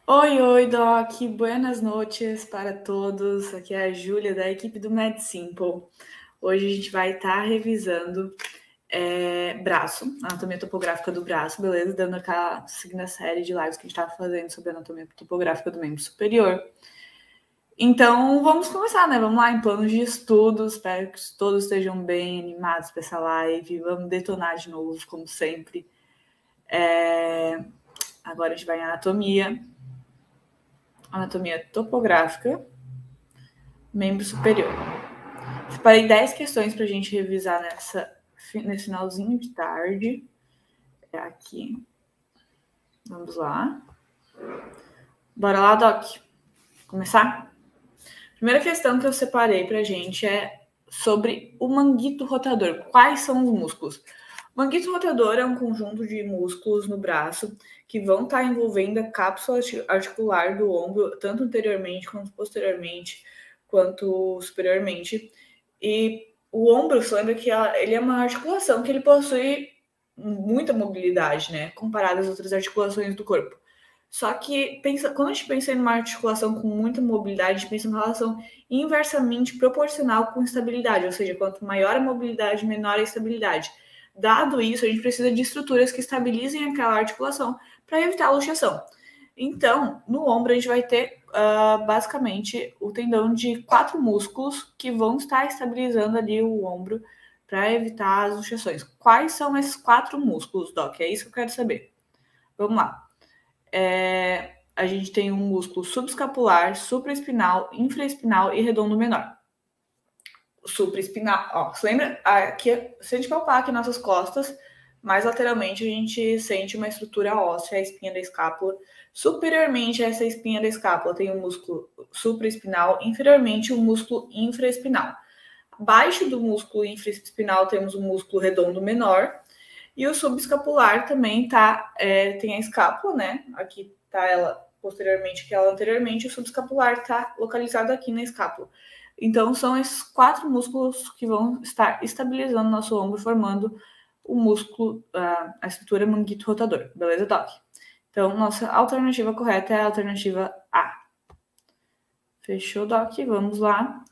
Oi, oi, Doc, buenas noches para todos. Aqui é a Júlia, da equipe do Med Simple. Hoje a gente vai estar revisando braço, a anatomia topográfica do braço, beleza? Dando aquela segunda série de lives que a gente estava fazendo sobre a anatomia topográfica do membro superior. Então, vamos começar, né? Vamos lá, em planos de estudo. Espero que todos estejam bem animados para essa live. Vamos detonar de novo, como sempre. Agora a gente vai em anatomia topográfica, membro superior. Separei 10 questões para a gente revisar nesse finalzinho de tarde. É aqui. Vamos lá. Bora lá, Doc. Começar? Primeira questão que eu separei para a gente é sobre o manguito rotador. Quais são os músculos? O manguito rotador é um conjunto de músculos no braço que vão estar envolvendo a cápsula articular do ombro, tanto anteriormente quanto posteriormente, quanto superiormente. E o ombro, você lembra que ele é uma articulação que ele possui muita mobilidade, né? Comparado às outras articulações do corpo. Só que quando a gente pensa em uma articulação com muita mobilidade, a gente pensa em uma relação inversamente proporcional com estabilidade, ou seja, quanto maior a mobilidade, menor a estabilidade. Dado isso, a gente precisa de estruturas que estabilizem aquela articulação para evitar a luxação. Então, no ombro, a gente vai ter basicamente o tendão de 4 músculos que vão estar estabilizando ali o ombro para evitar as luxações. Quais são esses 4 músculos, Doc? É isso que eu quero saber. Vamos lá. A gente tem um músculo subescapular, supraespinal, infraespinal e redondo menor. Supraespinal, ó, você lembra? Aqui, se a gente palpar aqui nossas costas, mais lateralmente a gente sente uma estrutura óssea, a espinha da escápula. Superiormente a essa espinha da escápula tem o músculo supraespinal, inferiormente o músculo infraespinal. Abaixo do músculo infraespinal temos o músculo redondo menor, e o subescapular também tem a escápula, né? Aqui tá ela posteriormente, que ela anteriormente, o subescapular está localizado aqui na escápula. Então, são esses 4 músculos que vão estar estabilizando nosso ombro, formando o músculo, a estrutura manguito rotador. Beleza, Doc? Então, nossa alternativa correta é a alternativa A. Fechou, Doc? Vamos lá.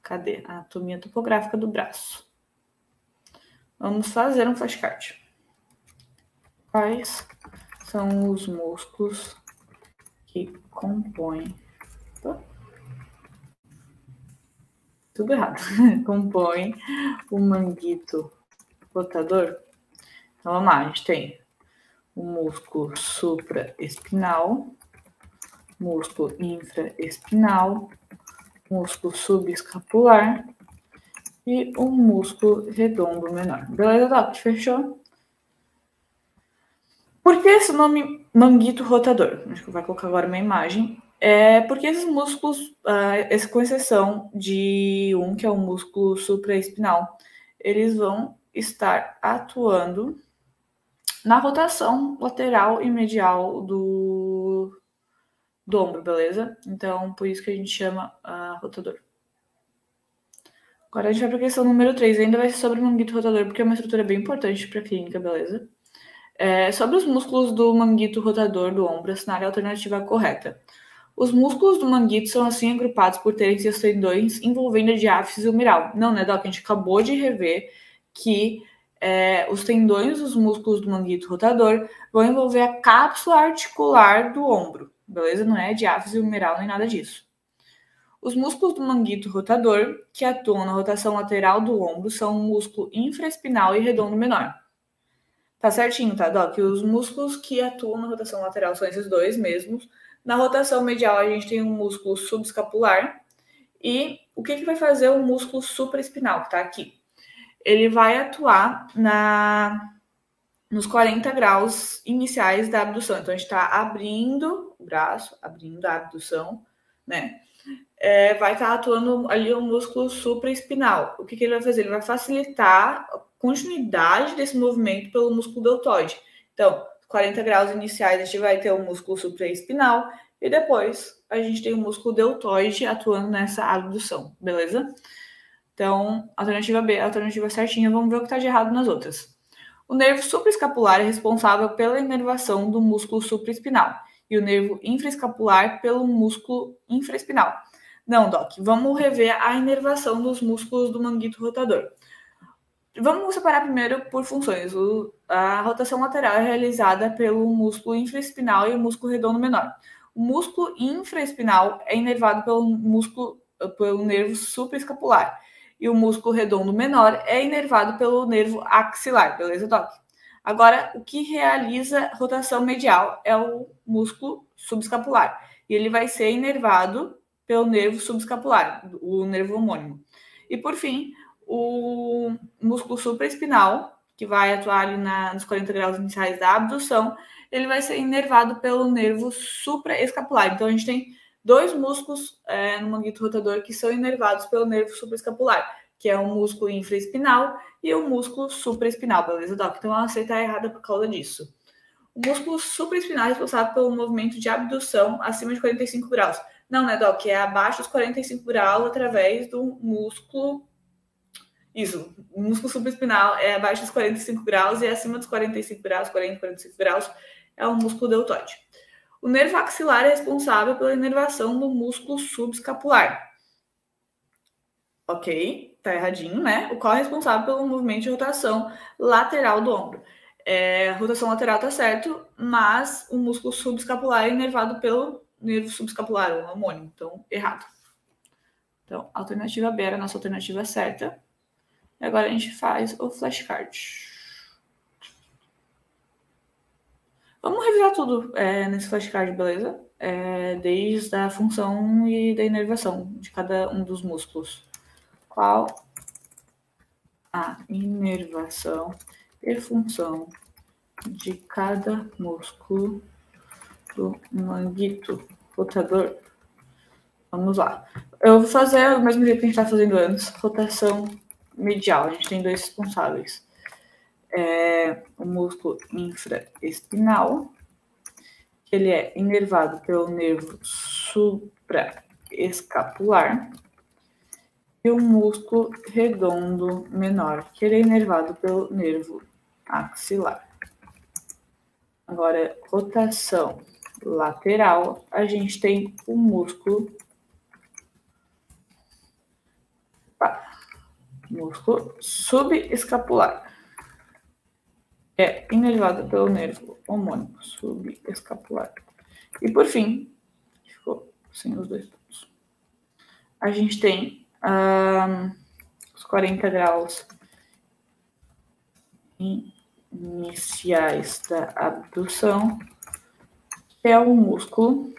Cadê? A anatomia topográfica do braço. Vamos fazer um flashcard. Quais são os músculos que compõem... Tudo errado. Compõem o manguito rotador. Então, vamos lá. A gente tem o músculo supraespinal, músculo infraespinal, músculo subescapular e o músculo redondo menor. Beleza, Doc? Fechou? Por que esse nome manguito rotador? Acho que vai colocar agora uma imagem. Porque esses músculos, com exceção de um, que é o músculo supraespinal, eles vão estar atuando na rotação lateral e medial do ombro, beleza? Então, por isso que a gente chama rotador. Agora a gente vai para a questão número 3, ainda vai ser sobre o manguito rotador, porque é uma estrutura bem importante para a clínica, beleza? Sobre os músculos do manguito rotador do ombro, assinale a alternativa correta. Os músculos do manguito são assim agrupados por terem seus tendões envolvendo a diáfise humeral. Não, né, Doc? A gente acabou de rever que os tendões dos músculos do manguito rotador vão envolver a cápsula articular do ombro, beleza? Não é diáfise humeral nem nada disso. Os músculos do manguito rotador, que atuam na rotação lateral do ombro, são o músculo infraespinal e redondo menor. Tá certinho, tá, Doc? Os músculos que atuam na rotação lateral são esses dois mesmos. Na rotação medial, a gente tem um músculo subescapular. E o que vai fazer o músculo supraespinal, que tá aqui? Ele vai atuar nos 40 graus iniciais da abdução. Então, a gente está abrindo o braço, abrindo a abdução, né? Vai estar atuando ali o músculo supraespinal. O que ele vai fazer? Ele vai facilitar a continuidade desse movimento pelo músculo deltoide. Então, 40 graus iniciais, a gente vai ter o músculo supraespinal e depois a gente tem o músculo deltoide atuando nessa abdução, beleza? Então, alternativa B, alternativa certinha. Vamos ver o que está de errado nas outras. O nervo supraescapular é responsável pela inervação do músculo supraespinal e o nervo infraescapular pelo músculo infraespinal. Não, Doc, vamos rever a inervação dos músculos do manguito rotador. Vamos separar primeiro por funções. A rotação lateral é realizada pelo músculo infraespinal e o músculo redondo menor. O músculo infraespinal é inervado pelo nervo supraescapular. E o músculo redondo menor é inervado pelo nervo axilar, beleza, Doc? Agora, o que realiza rotação medial é o músculo subescapular. E ele vai ser inervado pelo nervo subescapular, o nervo homônimo. E, por fim, o músculo supraespinal, que vai atuar ali nos 40 graus iniciais da abdução, ele vai ser inervado pelo nervo supraescapular. Então, a gente tem dois músculos no manguito rotador que são inervados pelo nervo supraescapular, que é o músculo infraespinal e o músculo supraespinal, beleza, Doc? Então, ela está errada por causa disso. O músculo supraespinal é responsável pelo movimento de abdução acima de 45 graus. Não, né, Doc? É abaixo dos 45 graus através do músculo... Isso, o músculo supraespinal é abaixo dos 45 graus e acima dos 45 graus, 40, 45 graus, é o músculo deltoide. O nervo axilar é responsável pela inervação do músculo subescapular. Ok, tá erradinho, né? O qual é responsável pelo movimento de rotação lateral do ombro. A rotação lateral tá certo, mas o músculo subescapular é inervado pelo nervo subescapular, o homônimo. Então, errado. Então, a alternativa B era a nossa alternativa certa. E agora a gente faz o flashcard. Vamos revisar tudo nesse flashcard, beleza? Desde a função e da inervação de cada um dos músculos. Qual a inervação e função de cada músculo do manguito rotador? Vamos lá. Eu vou fazer o mesmo jeito que a gente está fazendo antes, rotação medial. A gente tem dois responsáveis. O músculo infraespinal, que ele é inervado pelo nervo supraescapular, e o músculo redondo menor, que ele é inervado pelo nervo axilar. Agora, rotação lateral, a gente tem o músculo subescapular. É inervado pelo nervo homônimo subescapular. E por fim, ficou sem os dois pontos. A gente tem os 40 graus iniciais da abdução, que é o músculo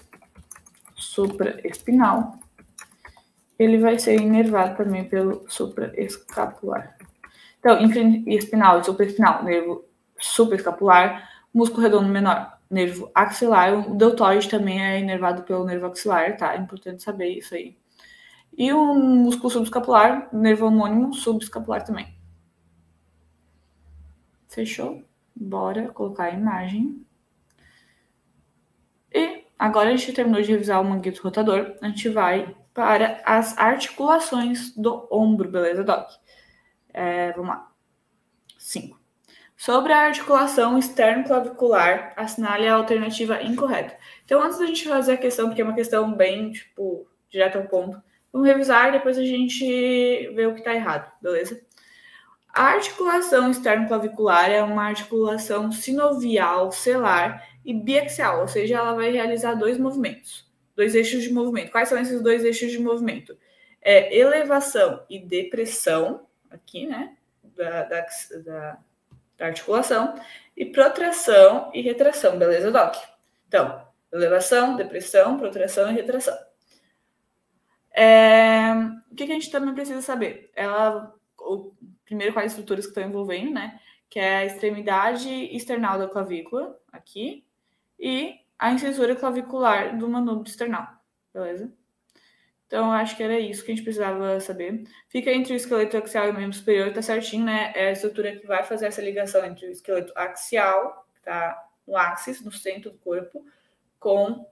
supraespinal. Ele vai ser inervado também pelo supraescapular. Então, infraespinal e supraespinal, nervo supraescapular, músculo redondo menor, nervo axilar. O deltoide também é inervado pelo nervo axilar, tá? É importante saber isso aí. E o músculo subescapular, nervo homônimo, subescapular também. Fechou? Bora colocar a imagem. E agora a gente terminou de revisar o manguito rotador. A gente vai para as articulações do ombro, beleza, Doc? Vamos lá. 5. Sobre a articulação externo-clavicular, assinale a alternativa incorreta. Então, antes da gente fazer a questão, porque é uma questão bem, direto ao ponto, vamos revisar e depois a gente vê o que está errado, beleza? A articulação externo-clavicular é uma articulação sinovial, celular e biaxial, ou seja, ela vai realizar dois movimentos, dois eixos de movimento. Quais são esses dois eixos de movimento? Elevação e depressão, aqui, né, da articulação, e protração e retração, beleza, Doc? Então, elevação, depressão, protração e retração. O que a gente também precisa saber? Primeiro, quais estruturas que estão envolvendo, né? Que é a extremidade external da clavícula, aqui, e a incisura clavicular do manúbrio external, beleza? Então, eu acho que era isso que a gente precisava saber. Fica entre o esqueleto axial e o membro superior, tá certinho, né? É a estrutura que vai fazer essa ligação entre o esqueleto axial, que tá no áxis, no centro do corpo, com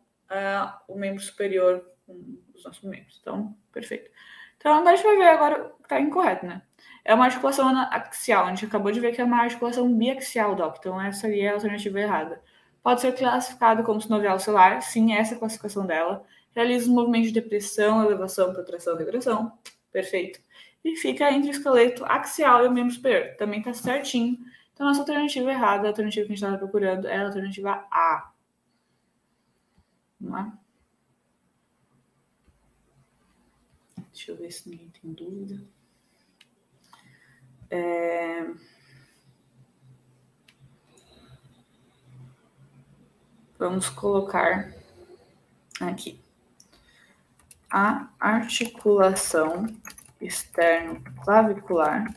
o membro superior, com os nossos membros. Então, perfeito. Então, agora a gente vai ver agora o que está incorreto, né? É uma articulação axial. A gente acabou de ver que é uma articulação biaxial, Doc. Então, essa ali é a alternativa errada. Pode ser classificado como sinovial celular. Sim, essa é a classificação dela. Realiza os movimentos de depressão, elevação, protração, regressão. Perfeito. E fica entre o esqueleto axial e o membro superior. Também está certinho. Então, nossa alternativa errada, a alternativa que a gente estava procurando, é a alternativa A. Vamos lá? Deixa eu ver se ninguém tem dúvida. Vamos colocar aqui. A articulação externo-clavicular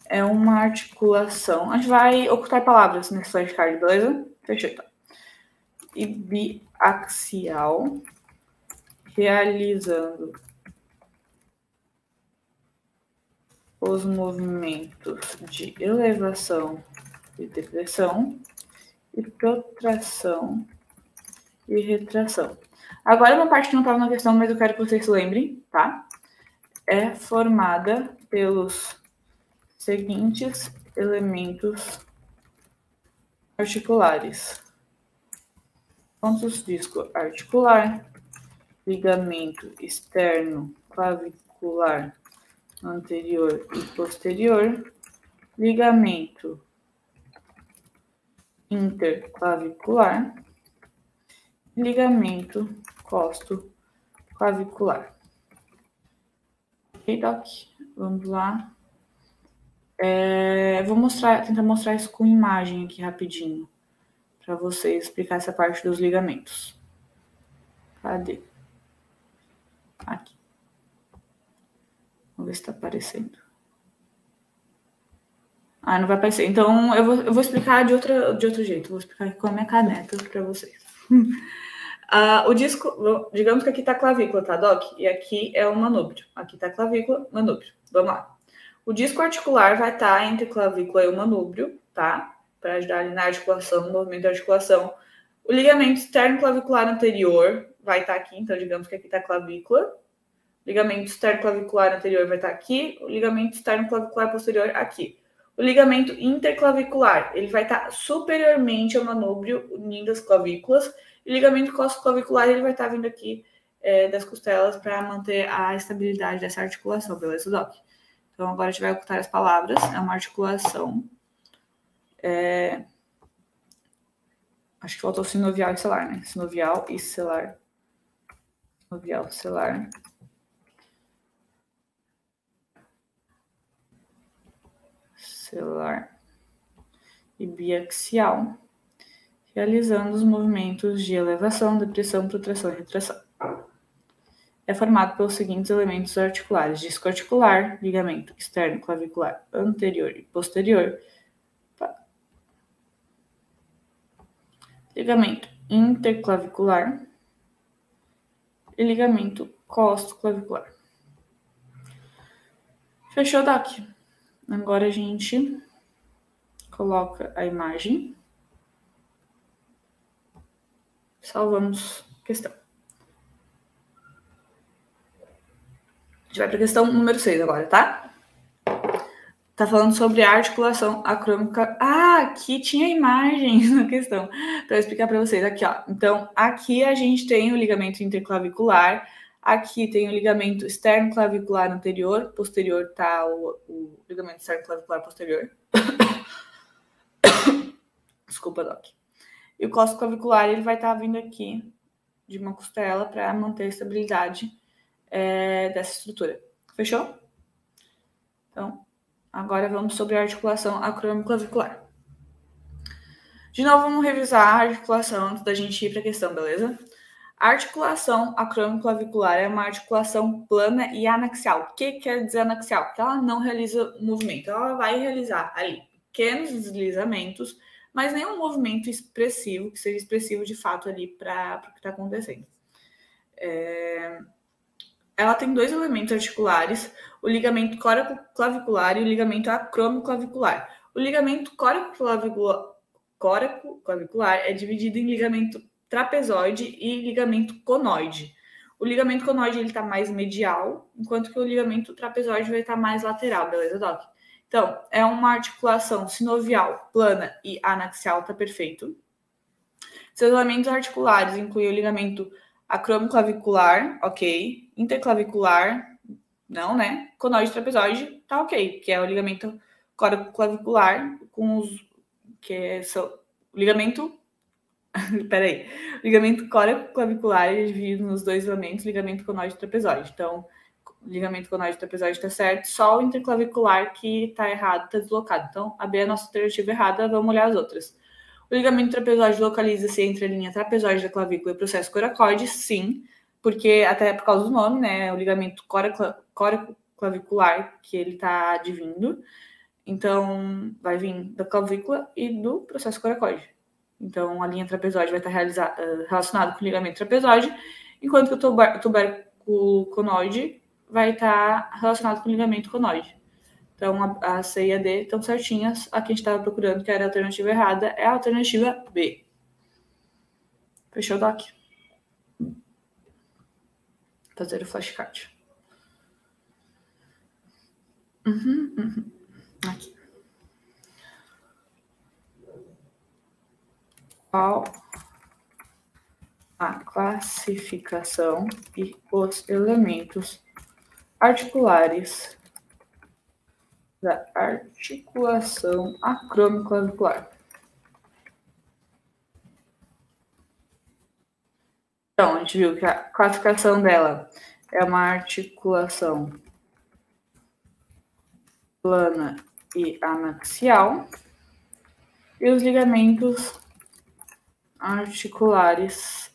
é uma articulação... A gente vai ocultar palavras nesse flashcard, beleza? Fechou, então. E biaxial, realizando os movimentos de elevação e depressão e protração e retração. Agora, uma parte que não estava na questão, mas eu quero que vocês lembrem, tá? É formada pelos seguintes elementos articulares: pontos disco articular, ligamento externo clavicular anterior e posterior, ligamento interclavicular, ligamento costo-clavicular. Ok, Doc? Vamos lá. Vou tentar mostrar isso com imagem aqui rapidinho, para vocês explicar essa parte dos ligamentos. Cadê? Aqui. Vamos ver se está aparecendo. Ah, não vai aparecer. Então, eu vou explicar de outro jeito. Vou explicar aqui com a minha caneta para vocês. O disco, digamos que aqui está a clavícula, tá, Doc? E aqui é o manúbrio. Aqui está a clavícula, manúbrio. Vamos lá. O disco articular vai estar entre a clavícula e o manúbrio, tá? Para ajudar ali na articulação, no movimento da articulação. O ligamento externo clavicular anterior vai estar aqui. Então, digamos que aqui está a clavícula. O ligamento externo clavicular anterior vai estar aqui. O ligamento externo clavicular posterior aqui. O ligamento interclavicular, ele vai estar superiormente ao manúbrio, unindo as clavículas. E o ligamento costo-clavicular, ele vai estar vindo aqui das costelas para manter a estabilidade dessa articulação, beleza, Doc? Então, agora a gente vai ocultar as palavras. É uma articulação. Acho que faltou sinovial e celular, né? Sinovial e celular. Sinovial, celular. Celular e biaxial, realizando os movimentos de elevação, depressão, protração e retração. É formado pelos seguintes elementos articulares: disco articular, ligamento externo clavicular anterior e posterior, ligamento interclavicular e ligamento costo-clavicular. Fechou, Doc? Agora a gente coloca a imagem. Salvamos a questão. A gente vai para a questão número 6 agora, tá? Tá falando sobre a articulação acrômica. Ah, aqui tinha imagem na questão. Para eu explicar para vocês. Aqui, ó. Então, aqui a gente tem o ligamento interclavicular. Aqui tem o ligamento externo clavicular anterior. Posterior tá o ligamento externo clavicular posterior. Desculpa, Doc. E o costo clavicular, ele vai estar vindo aqui de uma costela para manter a estabilidade dessa estrutura. Fechou? Então, agora vamos sobre a articulação acromioclavicular. De novo, vamos revisar a articulação antes da gente ir para a questão, beleza? A articulação acromioclavicular é uma articulação plana e anaxial. O que quer dizer anaxial? Porque ela não realiza movimento. Ela vai realizar ali pequenos deslizamentos, mas nenhum movimento expressivo, que seja expressivo de fato ali para o que está acontecendo. Ela tem dois elementos articulares, o ligamento córaco-clavicular e o ligamento acromioclavicular. O ligamento córaco-clavicular é dividido em ligamento trapezoide e ligamento conoide. O ligamento conoide ele está mais medial, enquanto que o ligamento trapezoide vai estar mais lateral, beleza, Doc? Então, é uma articulação sinovial, plana e anaxial, tá perfeito. Seus elementos articulares incluem o ligamento acromioclavicular, ok. Interclavicular, não, né? Conoide trapezoide, tá ok, que é o ligamento coracoclavicular com os... que é o ligamento... Peraí. O ligamento coracoclavicular é dividido nos dois ligamentos, ligamento conoide e trapezoide. Então, o ligamento conoide e trapezoide está certo, só o interclavicular que está errado, está deslocado. Então, a B é a nossa alternativa errada, vamos olhar as outras. O ligamento trapezoide localiza-se entre a linha trapezoide da clavícula e o processo coracoide, sim, porque até por causa do nome, né, o ligamento coracoclavicular que ele está advindo, então vai vir da clavícula e do processo coracoide. Então a linha trapezoide vai estar relacionada com o ligamento trapezoide, enquanto que o tubérculo conoide vai estar relacionado com o ligamento conoide. Então, a C e a D estão certinhas. A que a gente estava procurando, que era a alternativa errada, é a alternativa B. Fechou, Doc? Fazer o flashcard. Aqui. Qual a classificação e os elementos articulares da articulação acromioclavicular? Então, a gente viu que a classificação dela é uma articulação plana e anaxial. E os ligamentos articulares...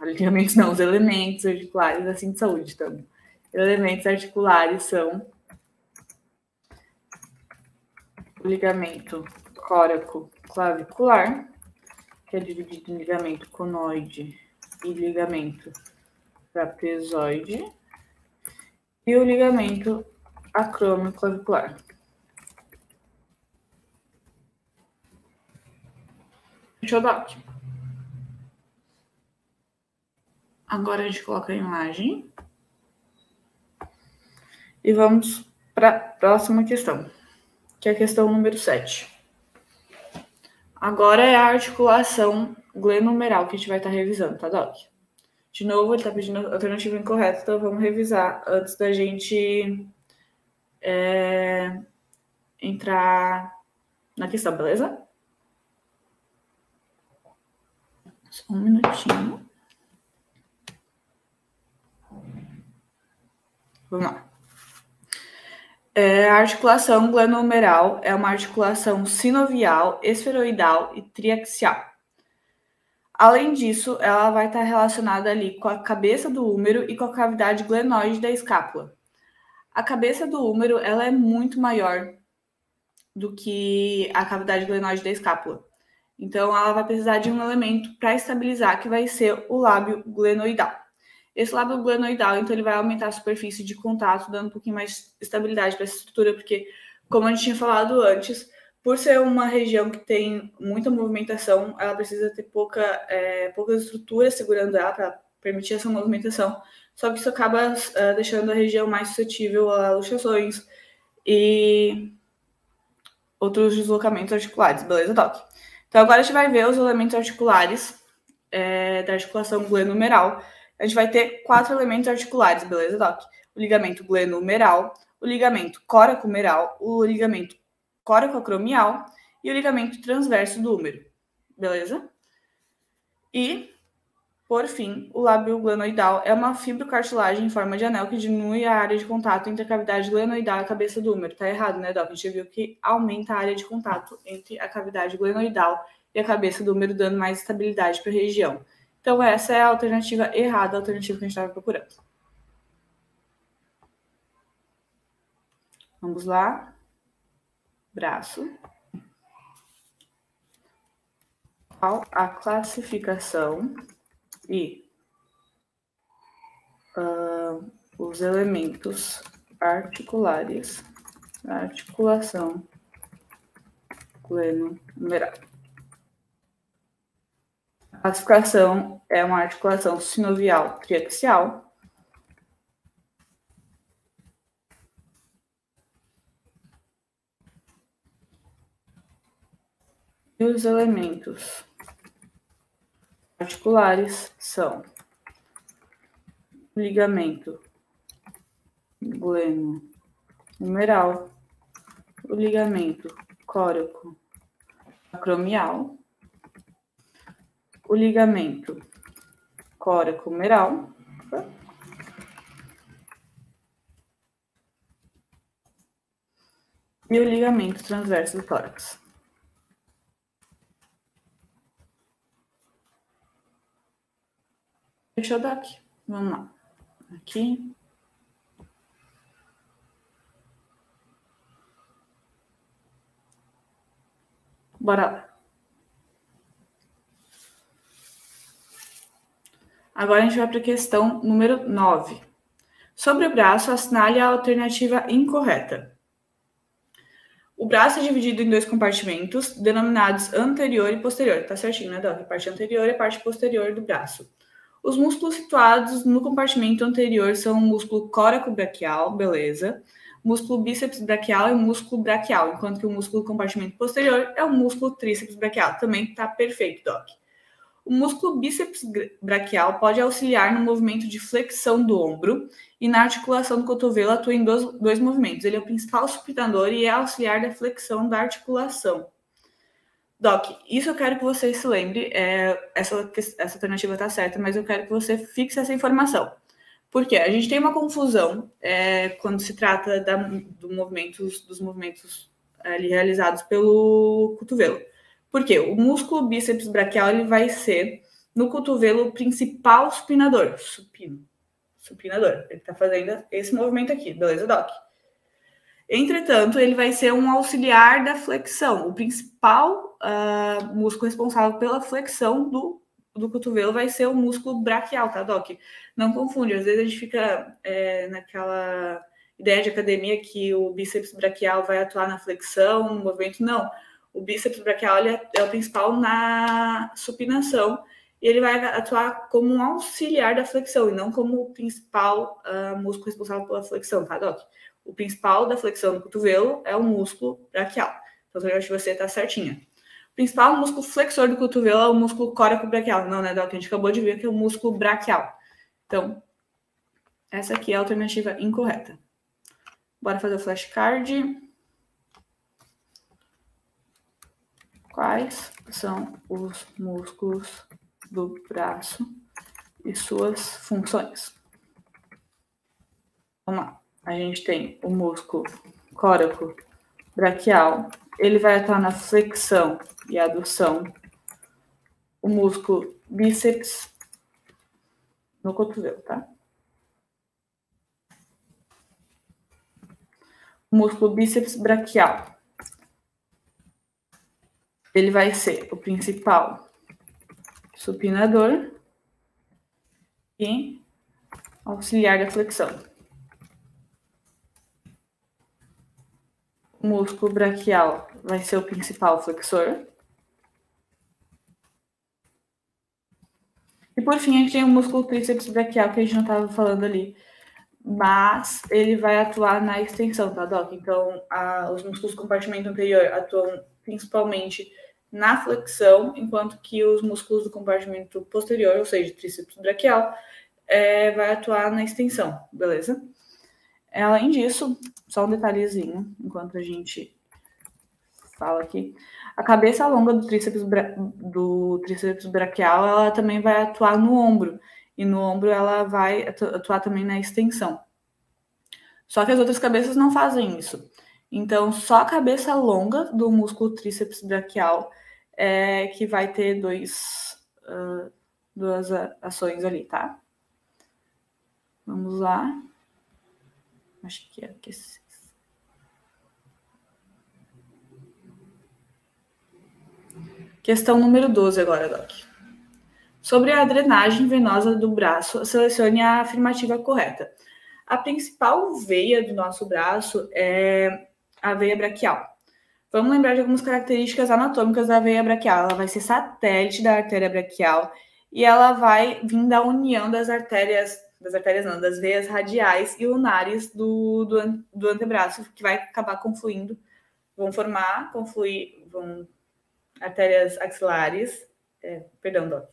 Ligamentos não, os elementos articulares assim de saúde, então. Elementos articulares são o ligamento coracoclavicular, que é dividido em ligamento conoide e ligamento trapezoide, e o ligamento acromioclavicular. Fechou, Doc? Agora a gente coloca a imagem. E vamos para a próxima questão, que é a questão número 7. Agora é a articulação glenohumeral que a gente vai estar revisando, tá, Doc? De novo, ele está pedindo a alternativa incorreta, então vamos revisar antes da gente entrar na questão, beleza? Só um minutinho. Vamos lá. A articulação glenohumeral é uma articulação sinovial, esferoidal e triaxial. Além disso, ela vai estar relacionada ali com a cabeça do úmero e com a cavidade glenoide da escápula. A cabeça do úmero ela é muito maior do que a cavidade glenoide da escápula. Então, ela vai precisar de um elemento para estabilizar, que vai ser o lábio glenoidal. Esse lábio glenoidal, então, ele vai aumentar a superfície de contato, dando um pouquinho mais de estabilidade para essa estrutura, porque, como a gente tinha falado antes, por ser uma região que tem muita movimentação, ela precisa ter poucas estruturas segurando ela para permitir essa movimentação. Só que isso acaba deixando a região mais suscetível a luxações e outros deslocamentos articulares, beleza, Doc? Então, agora a gente vai ver os elementos articulares da articulação glenohumeral. A gente vai ter 4 elementos articulares, beleza, Doc? O ligamento glenohumeral, o ligamento coracohumeral, o ligamento coracocromial e o ligamento transverso do úmero, beleza? E, por fim, o lábio glenoidal é uma fibrocartilagem em forma de anel que diminui a área de contato entre a cavidade glenoidal e a cabeça do úmero. Tá errado, né, Doc? A gente viu que aumenta a área de contato entre a cavidade glenoidal e a cabeça do úmero, dando mais estabilidade para a região. Então, essa é a alternativa errada, a alternativa que a gente estava procurando. Vamos lá. Braço. Qual a classificação e os elementos articulares da articulação glenohumeral? A classificação é uma articulação sinovial triaxial. E os elementos articulares são o ligamento glenohumeral, o ligamento coracoacromial, o ligamento coracohumeral, e o ligamento transverso do tórax. Deixa eu dar aqui. Vamos lá. Aqui. Bora lá. Agora a gente vai para a questão número 9. Sobre o braço, assinale a alternativa incorreta. O braço é dividido em 2 compartimentos, denominados anterior e posterior. Tá certinho, né, Doc? A parte anterior e a parte posterior do braço. Os músculos situados no compartimento anterior são o músculo coracobraquial, beleza. Músculo bíceps braquial e músculo braquial, enquanto que o músculo do compartimento posterior é o músculo tríceps braquial. Também tá perfeito, Doc. O músculo bíceps braquial pode auxiliar no movimento de flexão do ombro e na articulação do cotovelo atua em dois movimentos. Ele é o principal supinador e é auxiliar da flexão da articulação. Doc, isso eu quero que você se lembre. Essa alternativa está certa, mas eu quero que você fixe essa informação. Por quê? A gente tem uma confusão quando se trata dos movimentos ali realizados pelo cotovelo. Por quê? O músculo bíceps braquial ele vai ser, no cotovelo, o principal supinador. Supinador. Ele está fazendo esse movimento aqui, beleza, Doc? Entretanto, ele vai ser um auxiliar da flexão. O principal músculo responsável pela flexão do cotovelo vai ser o músculo braquial, tá, Doc? Não confunde. Às vezes a gente fica naquela ideia de academia que o bíceps braquial vai atuar na flexão, no movimento. Não. O bíceps braquial é o principal na supinação e ele vai atuar como um auxiliar da flexão e não como o principal músculo responsável pela flexão, tá, Doc? O principal da flexão do cotovelo é o músculo braquial. Então, eu acho que você está certinha. O principal músculo flexor do cotovelo é o músculo coracobraquial. Não, né, Doc? A gente acabou de ver que é o músculo braquial. Então, essa aqui é a alternativa incorreta. Bora fazer o flashcard. Quais são os músculos do braço e suas funções? Vamos lá. A gente tem o músculo coracobraquial. Ele vai atuar na flexão e adução. O músculo bíceps no cotovelo, tá? O músculo bíceps braquial. Ele vai ser o principal supinador e auxiliar da flexão. O músculo braquial vai ser o principal flexor. E por fim, a gente tem o músculo tríceps braquial, que a gente não estava falando ali. Mas ele vai atuar na extensão, tá, Doc? Então, os músculos do compartimento anterior atuam principalmente na flexão, enquanto que os músculos do compartimento posterior, ou seja, tríceps braquial, vai atuar na extensão, beleza? Além disso, só um detalhezinho, enquanto a gente fala aqui, a cabeça longa do tríceps braquial, ela também vai atuar no ombro, e no ombro ela vai atuar também na extensão. Só que as outras cabeças não fazem isso. Então, só a cabeça longa do músculo tríceps braquial que vai ter duas ações ali, tá? Vamos lá. Acho que é aqui. Questão número 12 agora, Doc. Sobre a drenagem venosa do braço, selecione a afirmativa correta. A principal veia do nosso braço é a veia braquial. Vamos lembrar de algumas características anatômicas da veia braquial. Ela vai ser satélite da artéria braquial e ela vai vir da união das veias radiais e lunares do antebraço, que vai acabar confluindo, vão artérias axilares, perdão, Doc.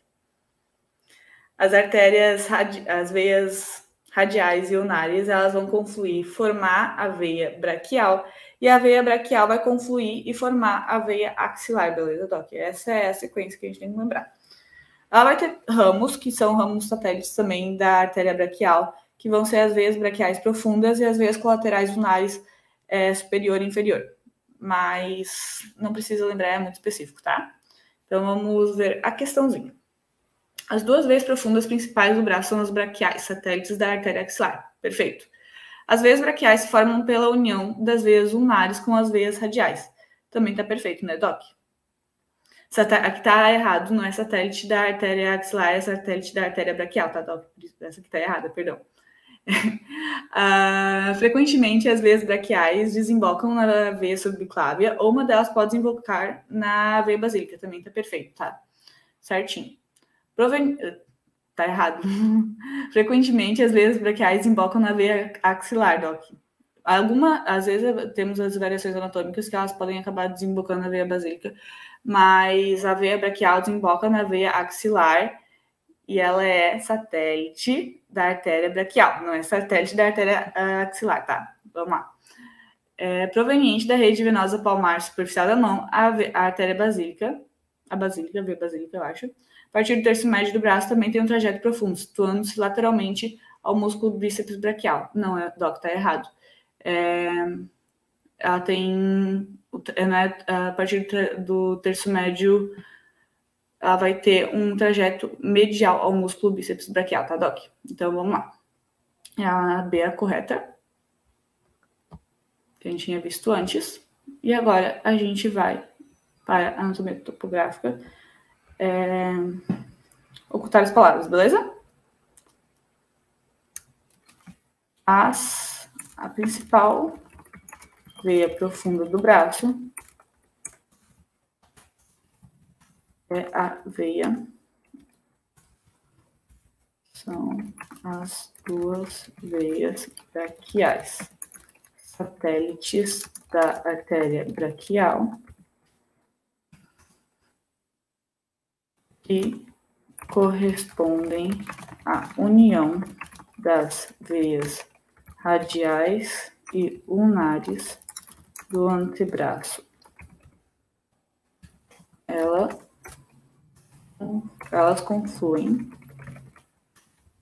As artérias, as veias radiais e unares, elas vão confluir, formar a veia braquial, e a veia braquial vai confluir e formar a veia axilar, beleza, Doc? Essa é a sequência que a gente tem que lembrar. Ela vai ter ramos, que são ramos satélites também da artéria braquial, que vão ser as veias braquiais profundas e as veias colaterais unares superior e inferior. Mas não precisa lembrar, é muito específico, tá? Então vamos ver a questãozinha. As duas veias profundas principais do braço são as braquiais, satélites da artéria axilar. Perfeito. As veias braquiais se formam pela união das veias unares com as veias radiais. Também tá perfeito, né, Doc? Aqui tá errado, não é satélite da artéria axilar, é satélite da artéria braquial, tá, Doc? Essa aqui tá errada, perdão. Frequentemente, as veias braquiais desembocam na veia subclávia, ou uma delas pode desembocar na veia basílica. Também tá perfeito, tá? Certinho. Tá errado. Frequentemente, as veias braquiais desembocam na veia axilar, Doc. Às vezes, temos as variações anatômicas que elas podem acabar desembocando na veia basílica, mas a veia braquial desemboca na veia axilar e ela é satélite da artéria braquial, não é satélite da artéria axilar, tá? Vamos lá. Proveniente da rede venosa palmar superficial da mão, a artéria basílica, a veia basílica, eu acho, a partir do terço médio do braço também tem um trajeto profundo, situando-se lateralmente ao músculo bíceps braquial. Não, Doc, tá errado. Ela tem, a partir do terço médio, ela vai ter um trajeto medial ao músculo bíceps braquial, tá, Doc? Então, vamos lá. A B é a correta, que a gente tinha visto antes. E agora a gente vai para a anatomia topográfica. Ocultar as palavras, beleza? A principal veia profunda do braço é a veia. São as duas veias braquiais, satélites da artéria braquial e correspondem à união das veias radiais e unares do antebraço. Elas confluem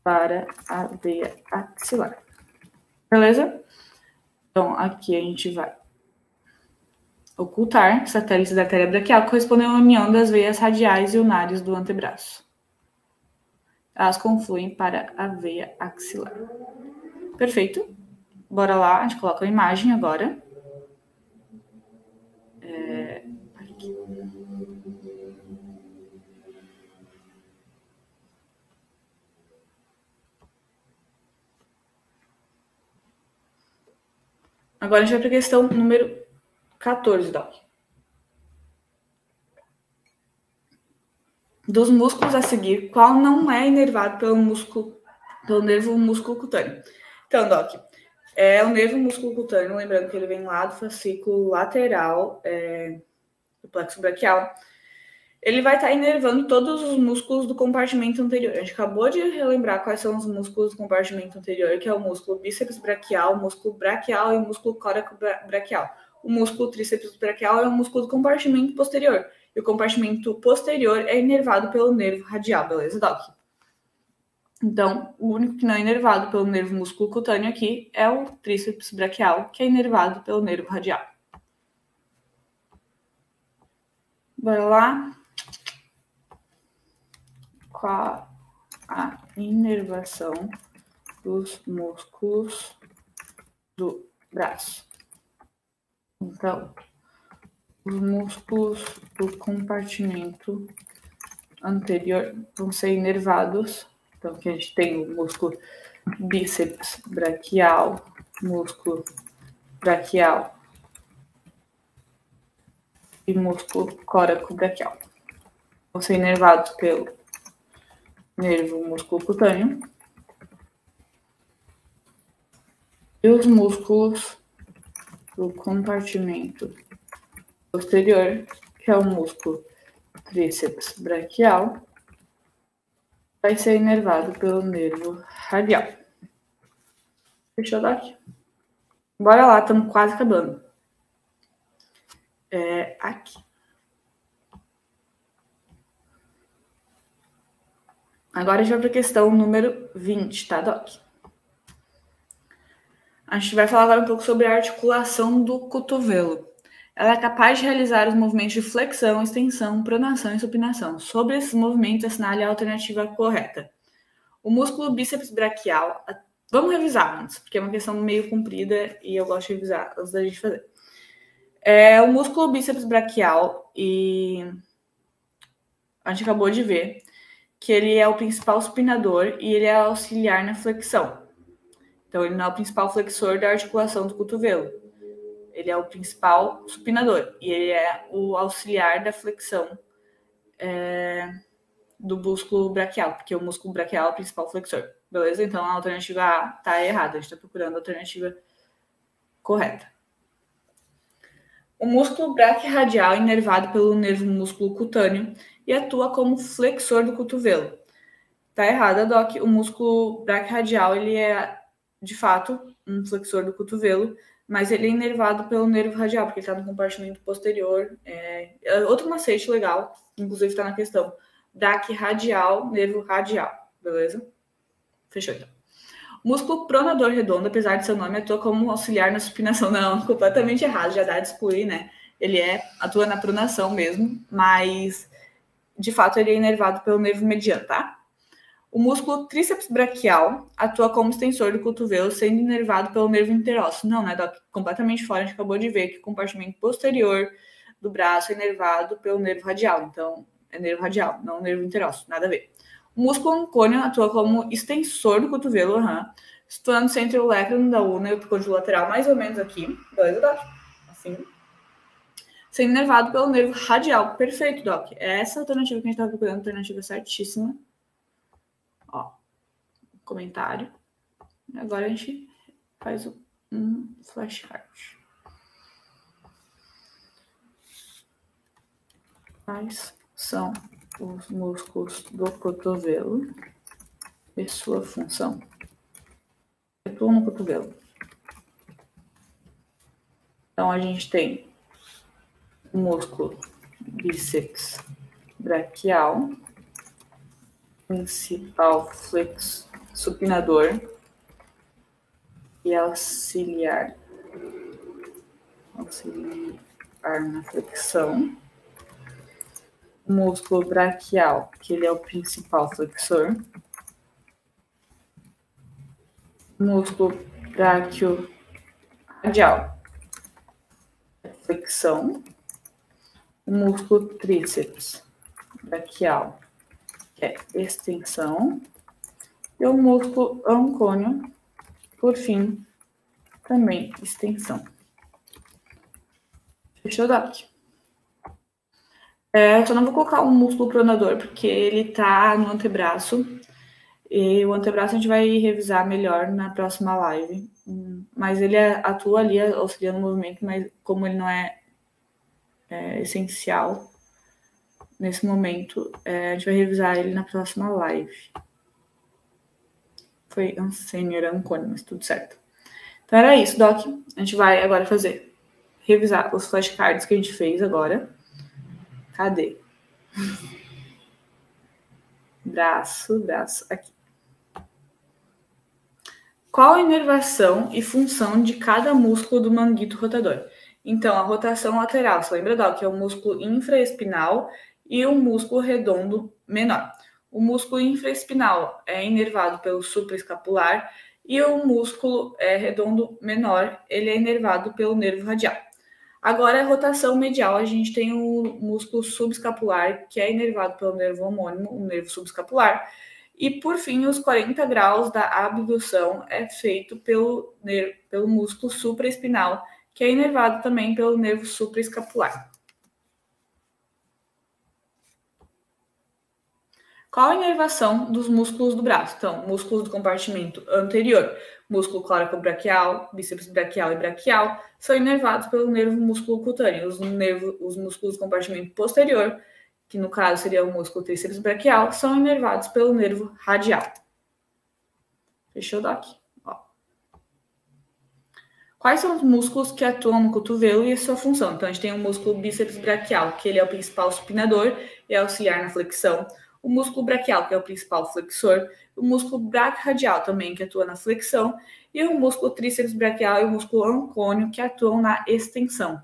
para a veia axilar. Beleza? Então, aqui a gente vai ocultar satélites da artéria braquial correspondem à união das veias radiais e unares do antebraço. Elas confluem para a veia axilar. Perfeito. Bora lá, a gente coloca a imagem agora. Aqui. Agora a gente vai para a questão número 14, Doc. Dos músculos a seguir, qual não é inervado pelo nervo músculo cutâneo? Então, Doc, o nervo músculo cutâneo, lembrando que ele vem lá do fascículo lateral do plexo braquial, ele vai estar inervando todos os músculos do compartimento anterior. A gente acabou de relembrar quais são os músculos do compartimento anterior, que é o músculo bíceps braquial, o músculo braquial e o músculo córaco braquial. O músculo tríceps braquial é o músculo do compartimento posterior. E o compartimento posterior é inervado pelo nervo radial, beleza, Doc? Então, o único que não é inervado pelo nervo músculo cutâneo aqui é o tríceps braquial, que é inervado pelo nervo radial. Bora lá. Qual a inervação dos músculos do braço? Então, os músculos do compartimento anterior vão ser inervados. Então, aqui a gente tem o músculo bíceps braquial, músculo braquial e músculo córaco braquial. Vão ser inervados pelo nervo músculo cutâneo. E os músculos do compartimento posterior, que é o músculo tríceps braquial vai ser inervado pelo nervo radial. Fechou, Doc? Bora lá, estamos quase acabando. Aqui. Agora a gente vai para a questão número 20, tá, Doc? A gente vai falar agora um pouco sobre a articulação do cotovelo. Ela é capaz de realizar os movimentos de flexão, extensão, pronação e supinação. Sobre esses movimentos, assinale a alternativa correta. O músculo bíceps braquial... Vamos revisar antes, porque é uma questão meio comprida e eu gosto de revisar antes da gente fazer. O músculo bíceps braquial, e a gente acabou de ver que ele é o principal supinador e ele é auxiliar na flexão. Então, ele não é o principal flexor da articulação do cotovelo. Ele é o principal supinador e ele é o auxiliar da flexão do músculo braquial, porque o músculo braquial é o principal flexor. Beleza? Então, a alternativa A está errada. A gente está procurando a alternativa correta. O músculo braquiorradial é inervado pelo nervo músculo cutâneo e atua como flexor do cotovelo. Tá errada, Doc. O músculo braquiorradial, ele é, de fato, um flexor do cotovelo, mas ele é inervado pelo nervo radial, porque ele está no compartimento posterior. Outro macete legal, inclusive está na questão. Braquiorradial, nervo radial. Beleza? Fechou, então. O músculo pronador redondo, apesar de seu nome, atua como auxiliar na supinação. Não, completamente errado, já dá de excluir, né? Ele atua na pronação mesmo, mas, de fato, ele é inervado pelo nervo mediano, tá? O músculo tríceps braquial atua como extensor do cotovelo, sendo inervado pelo nervo interósseo. Não, né, Doc? Completamente fora. A gente acabou de ver que o compartimento posterior do braço é inervado pelo nervo radial. Então, é nervo radial, não nervo interósseo. Nada a ver. O músculo ancônio atua como extensor do cotovelo, situando-se entre o lécrano da una e o epicôndilo lateral, mais ou menos aqui. Beleza, Doc? Assim. Sendo inervado pelo nervo radial. Perfeito, Doc. É essa alternativa que a gente estava procurando, alternativa certíssima. Ó, comentário. Agora a gente faz um flashcard. Quais são os músculos do cotovelo e sua função? Atuam no cotovelo. Então, a gente tem o músculo bíceps braquial, principal flexo supinador e auxiliar na flexão. O músculo braquial, que ele é o principal flexor. O músculo braquiorradial, flexão. O músculo tríceps braquial, que é extensão. E o músculo ancônio, por fim, também extensão. Fechou, Doc? Eu só não vou colocar o músculo pronador, porque ele tá no antebraço. E o antebraço a gente vai revisar melhor na próxima live. Mas ele atua ali auxiliando o movimento, mas como ele não é essencial nesse momento, a gente vai revisar ele na próxima live. Foi sênior ancônio, mas tudo certo. Então era isso, Doc. A gente vai agora revisar os flashcards que a gente fez agora. Cadê? Braço, aqui. Qual a inervação e função de cada músculo do manguito rotador? Então, a rotação lateral, você lembra, Doc, que é o músculo infraespinal e o músculo redondo menor. O músculo infraespinal é inervado pelo supraescapular e o músculo redondo menor, ele é inervado pelo nervo radial. Agora, a rotação medial, a gente tem o músculo subescapular, que é inervado pelo nervo homônimo, o nervo subescapular. E, por fim, os 40 graus da abdução é feito pelo músculo supraespinal, que é inervado também pelo nervo supraescapular. Qual a inervação dos músculos do braço? Então, músculos do compartimento anterior, músculo córaco-braquial, bíceps braquial e braquial, são inervados pelo nervo músculo cutâneo. Os músculos do compartimento posterior, que no caso seria o músculo tríceps braquial, são inervados pelo nervo radial. Fechou, Doc? Ó. Quais são os músculos que atuam no cotovelo e a sua função? Então, a gente tem o músculo bíceps braquial, que ele é o principal supinador e auxiliar na flexão. O músculo braquial, que é o principal flexor. O músculo braquioradial também, que atua na flexão. E o músculo tríceps braquial e o músculo ancônio, que atuam na extensão.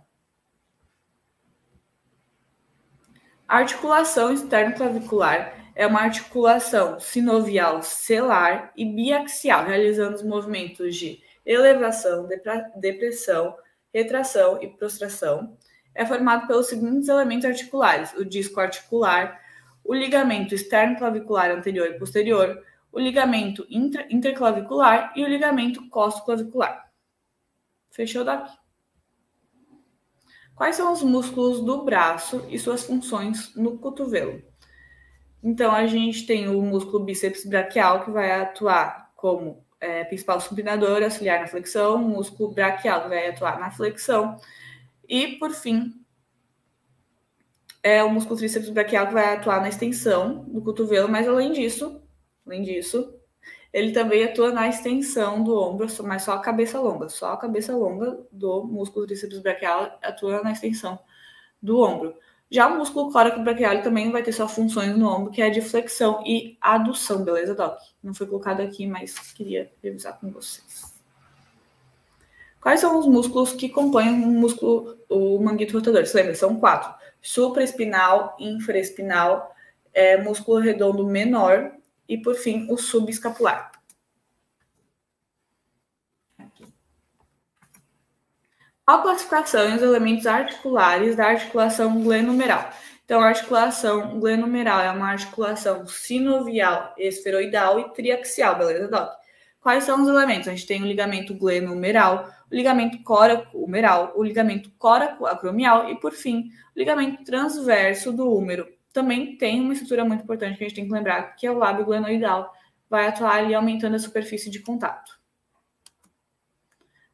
A articulação externo-clavicular é uma articulação sinovial celar e biaxial, realizando os movimentos de elevação, depressão, retração e prostração. É formado pelos seguintes elementos articulares: o disco articular, o ligamento externo-clavicular anterior e posterior, o ligamento interclavicular e o ligamento costoclavicular. Fechou daqui? Quais são os músculos do braço e suas funções no cotovelo? Então, a gente tem o músculo bíceps braquial, que vai atuar como principal supinador, auxiliar na flexão, o músculo braquial, que vai atuar na flexão, e, por fim, o músculo tríceps braquial, que vai atuar na extensão do cotovelo, mas além disso, ele também atua na extensão do ombro, mas só a cabeça longa. Só a cabeça longa do músculo tríceps braquial atua na extensão do ombro. Já o músculo coracobraquial também vai ter suas funções no ombro, que é de flexão e adução, beleza, Doc? Não foi colocado aqui, mas queria revisar com vocês. Quais são os músculos que compõem o manguito rotador? Você lembra? São 4. Supraespinal, infraespinal, músculo redondo menor e, por fim, o subescapular. A classificação e os elementos articulares da articulação glenohumeral. Então, a articulação glenohumeral é uma articulação sinovial, esferoidal e triaxial, beleza, Doc? Quais são os elementos? A gente tem o ligamento glenohumeral, o ligamento córaco-humeral, o ligamento córaco-acromial e, por fim, o ligamento transverso do húmero. Também tem uma estrutura muito importante que a gente tem que lembrar, que é o lábio glenoidal, vai atuar ali aumentando a superfície de contato.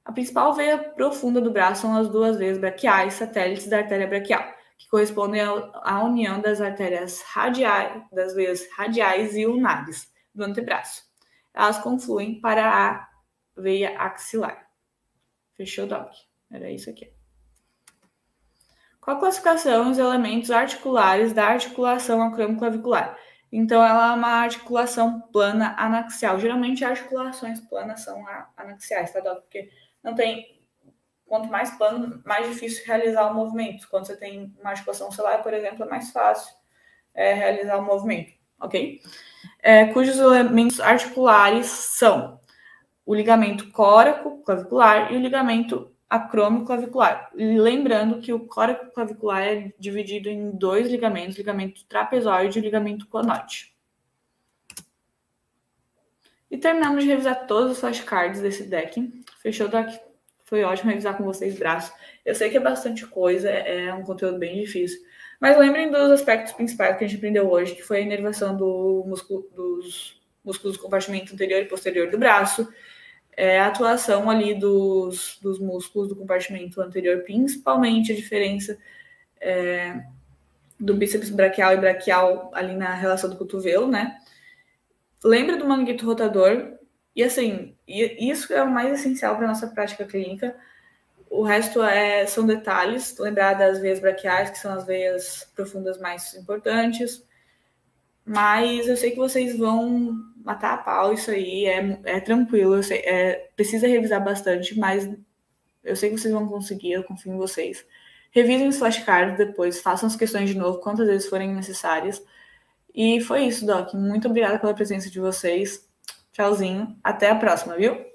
A principal veia profunda do braço são as 2 veias braquiais, satélites da artéria braquial, que correspondem à união das artérias radiais, das veias radiais e ulnares do antebraço. Elas confluem para a veia axilar. Fechou, Doc? Era isso aqui. Qual a classificação e os elementos articulares da articulação acromioclavicular? Então, ela é uma articulação plana anaxial. Geralmente, articulações planas são anaxiais, tá, Doc? Porque não tem... Quanto mais plano, mais difícil realizar o movimento. Quando você tem uma articulação celular, por exemplo, é mais fácil realizar o movimento, ok? Cujos elementos articulares são o ligamento córaco-clavicular e o ligamento acromioclavicular. Lembrando que o córaco-clavicular é dividido em 2 ligamentos, o ligamento trapezoide e o ligamento conoide. E terminamos de revisar todos os flashcards desse deck. Fechou, Doc? Foi ótimo revisar com vocês, braço. Eu sei que é bastante coisa, é um conteúdo bem difícil. Mas lembrem dos aspectos principais que a gente aprendeu hoje, que foi a inervação dos músculos do compartimento anterior e posterior do braço, a atuação ali dos músculos do compartimento anterior, principalmente a diferença do bíceps braquial e braquial ali na relação do cotovelo, né? Lembra do manguito rotador, e assim, isso é o mais essencial para a nossa prática clínica. O resto são detalhes, lembrar das veias braquiais, que são as veias profundas mais importantes. Mas eu sei que vocês vão matar a pau, isso aí é tranquilo. Eu sei, precisa revisar bastante, mas eu sei que vocês vão conseguir, eu confio em vocês. Revisem os flashcards depois, façam as questões de novo, quantas vezes forem necessárias. E foi isso, Doc. Muito obrigada pela presença de vocês. Tchauzinho. Até a próxima, viu?